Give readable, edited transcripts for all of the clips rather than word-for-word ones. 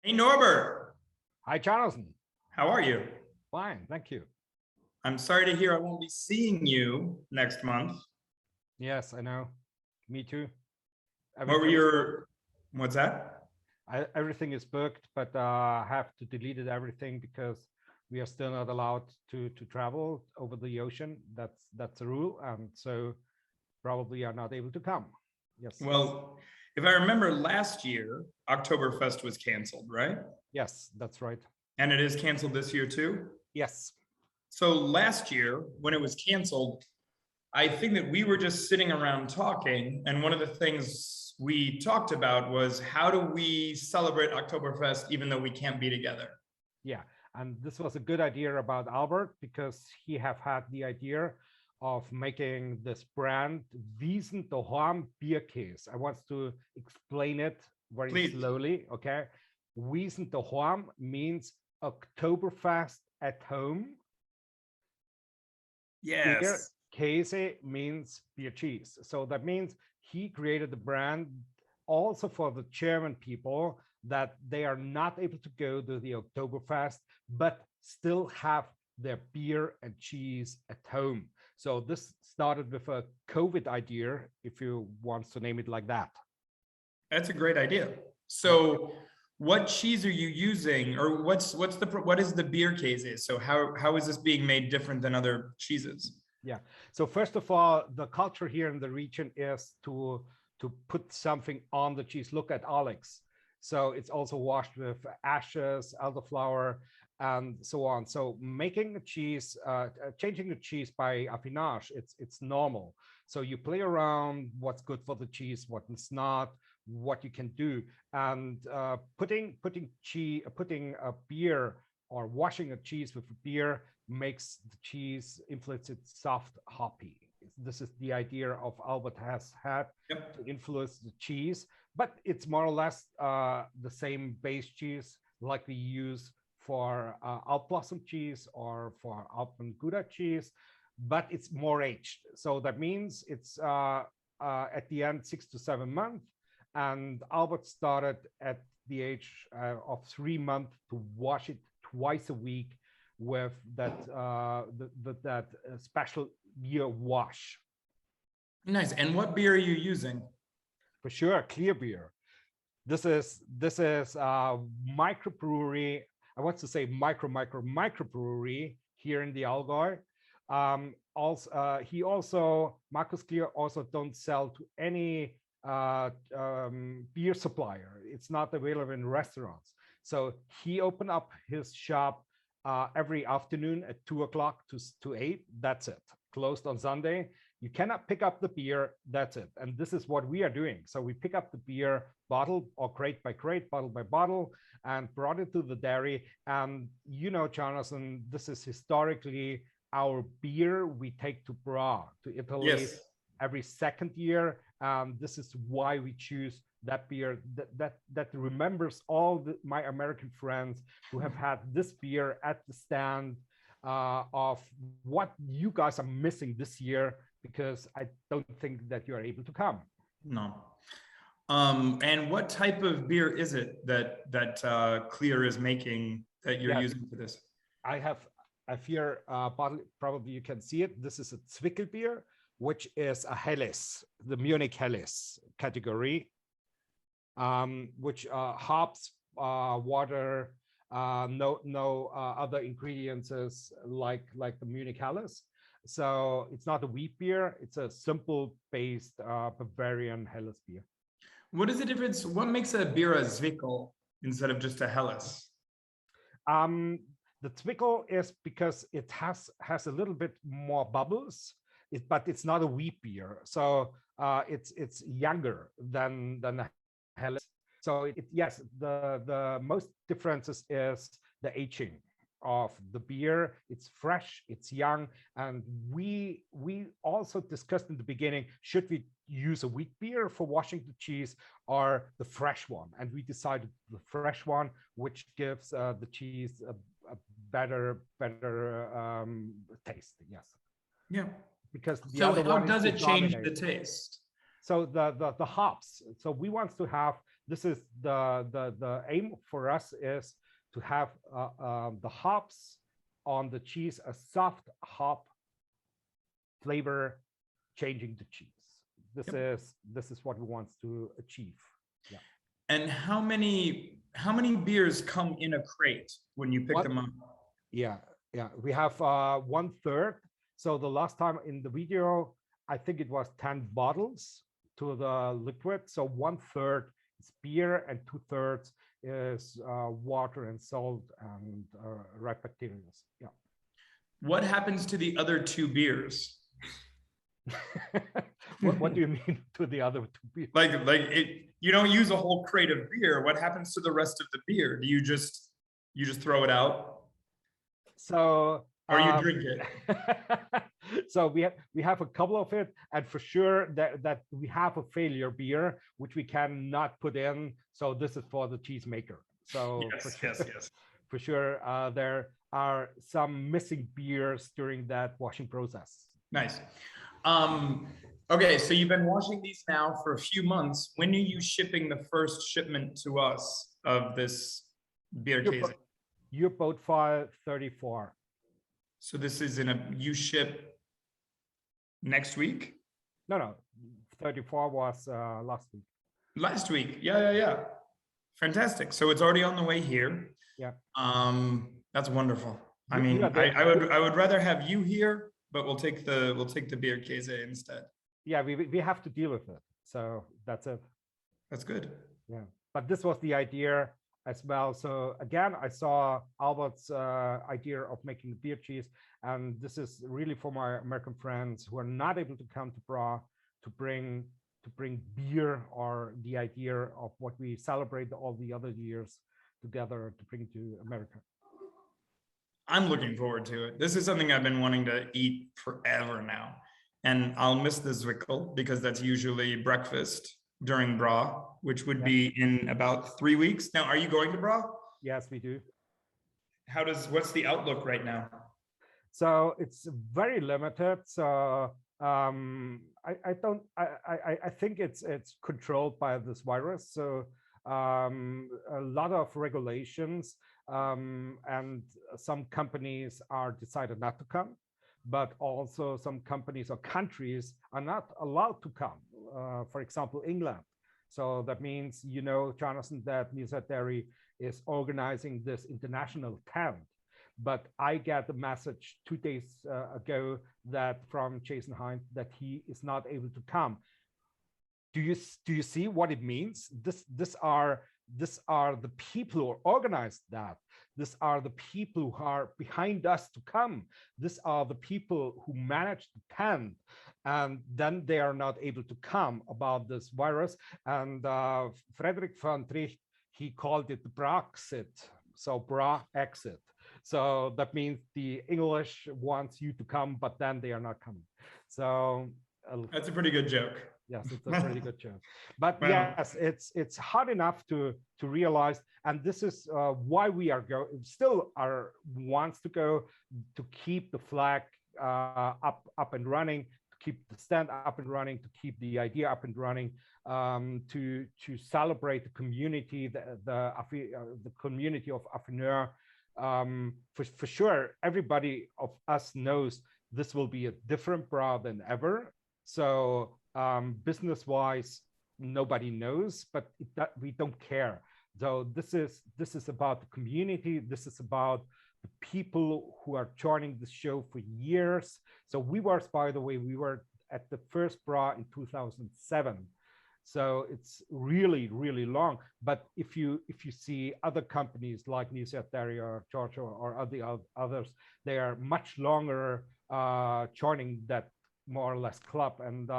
Hey Norbert, Hi, Jonathan. how are you? Fine, thank you. I'm sorry to hear I won't be seeing you next month. Yes, I know. Me too. What were Everything is booked. your, what's that? Everything is booked, but I have to delete everything because we are still not allowed to travel over the ocean. That's a rule, and so probably are not able to come. Yes, Well, if I remember last year, Oktoberfest was canceled, right? yes, that's right. And it is canceled this year too. Yes, So last year, when it was canceled, I think that we were just sitting around talking, and one of the things we talked about was how do we celebrate Oktoberfest even though we can't be together? yeah, and this was a good idea about Albert because he have had the idea of making this brand Wiesen Daheim Bierkäse. I want to explain it very Please. slowly. Okay, Wiesen Daheim means Oktoberfest at home. Beer Yes. Käse means beer cheese. So that means he created the brand also for the German people that they are not able to go to the Oktoberfest, but still have their beer and cheese at home. So this started with a COVID idea, if you want to name it like that. That's a great idea. Yeah. So what cheese are you using, or what is the beer case? So how is this being made different than other cheeses? Yeah. So first of all, the culture here in the region is to put something on the cheese. Look at Alex. So it's also washed with ashes, elderflower, and so on. So making a cheese, changing the cheese by affinage, it's normal. So you play around what's good for the cheese, what is not, what you can do, and putting a beer or washing a cheese with a beer makes the cheese influence it soft hoppy. This is the idea of Albert has had Yep. to influence the cheese, but it's more or less the same base cheese like we use for Alpblossom cheese or for Alpen Gouda cheese, but it's more aged. So that means it's at the end 6 to 7 months. And Albert started at the age of 3 months to wash it twice a week with that special beer wash. Nice. And what beer are you using? For sure, clear beer. This is microbrewery. I want to say microbrewery here in the Allgäu. Markus Clear also don't sell to any beer supplier. It's not available in restaurants. So he opened up his shop every afternoon at 2 o'clock to 8. That's it. Closed on Sunday. You cannot pick up the beer. That's it. And this is what we are doing. So we pick up the beer bottle or crate by crate, bottle by bottle, and brought it to the dairy. And you know, Jonathan, this is historically our beer we take to Prague, to Italy, Yes. every second year. This is why we choose that beer that remembers all my American friends who have had this beer at the stand of what you guys are missing this year, because I don't think that you are able to come. No. And what type of beer is it that Clear is making that you're using for this? I have here bottle, probably you can see it. This is a Zwickel beer, which is a Helles, the Munich Helles category, which hops, water, no other ingredients like the Munich Helles. So it's not a wheat beer; it's a simple based Bavarian Helles beer. What is the difference? What makes a beer a Zwickel instead of just a Helles? The Zwickel is because it has a little bit more bubbles, but it's not a wheat beer, so it's younger than the Helles. So yes, the most differences is the aging of the beer. It's fresh, it's young, and we also discussed in the beginning, should we use a wheat beer for washing the cheese or the fresh one? And we decided the fresh one, which gives the cheese a better taste. Yes. Yeah. Because the So other how one does is it change dominate. the taste? So the hops. So we want to have, this is the aim for us is to have the hops on the cheese, a soft hop flavor changing the cheese. This is what we want to achieve. Yeah. And how many beers come in a crate when you pick them up? Yeah, we have 1/3. So the last time in the video, I think it was 10 bottles to the liquid. So 1/3 is beer and 2/3 is water and salt and right bacteria. Yeah. What happens to the other 2 beers? What do you mean to the other 2 beers? Like you don't use a whole crate of beer. What happens to the rest of the beer? Do you just throw it out? So or you drink it? So we have a couple of it, and for sure that we have a failure beer which we cannot put in. So this is for the cheese maker. So yes. For sure, there are some missing beers during that washing process. Nice. Okay, so you've been washing these now for a few months. When are you shipping the first shipment to us of this beer casing? Your boat file 34. So this is you ship next week? No. 34 was last week. Last week, yeah. Fantastic. So it's already on the way here. Yeah. That's wonderful. I mean, I would rather have you here, but we'll take the beer case instead. Yeah, we have to deal with it. So that's it. That's good. Yeah, but this was the idea as well. So again, I saw Albert's idea of making beer cheese, and this is really for my American friends who are not able to come to Prague to bring beer, or the idea of what we celebrate all the other years together to bring to America. I'm looking forward to it. This is something I've been wanting to eat forever now. And I'll miss the Zwickel because that's usually breakfast during Bra, which would be in about 3 weeks. Now, are you going to Bra? Yes, we do. What's the outlook right now? So it's very limited. So I think it's controlled by this virus. So a lot of regulations, and some companies are decided not to come, but also some companies or countries are not allowed to come. For example, England. So that means, Jonathan, that Nisa Dairy is organizing this international tent. But I got the message 2 days ago that from Jason Hines that he is not able to come. Do you see what it means? These are the people who organized that. These are the people who are behind us to come. These are the people who managed the tent, and then they are not able to come about this virus. And Frederick van Tricht, he called it Brexit, so Bra exit. So that means the English wants you to come, but then they are not coming. So that's a pretty good joke. Yes, it's a pretty good joke. But yes, it's hard enough to realize, and this is why we are wants to go to keep the flag up and running, to keep the stand up and running, to keep the idea up and running, to celebrate the community, the community of Affineur. For sure, everybody of us knows this will be a different Bra than ever. So business-wise, nobody knows, but we don't care. So this is about the community. This is about the people who are joining the show for years. So by the way, we were at the first Bra in 2007. So it's really, really long. But if you see other companies like Nisa Dairy or Georgia or others, they are much longer joining that more or less club, and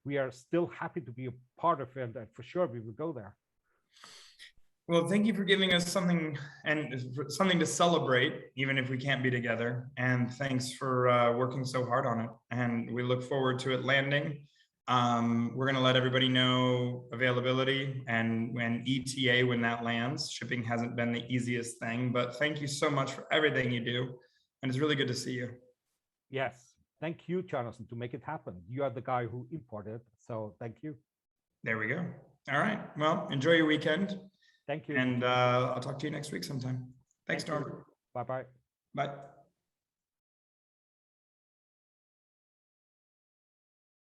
we are still happy to be a part of it, and for sure we will go there. Well, thank you for giving us something to celebrate, even if we can't be together. And thanks for working so hard on it. And we look forward to it landing. We're going to let everybody know availability and when ETA when that lands. Shipping hasn't been the easiest thing, but thank you so much for everything you do. And it's really good to see you. Yes. Thank you, Jonathan, to make it happen. You are the guy who imported, so thank you. There we go. All right. Well, enjoy your weekend. Thank you. And I'll talk to you next week sometime. Thanks, Thank you. Norbert. Bye-bye. Bye.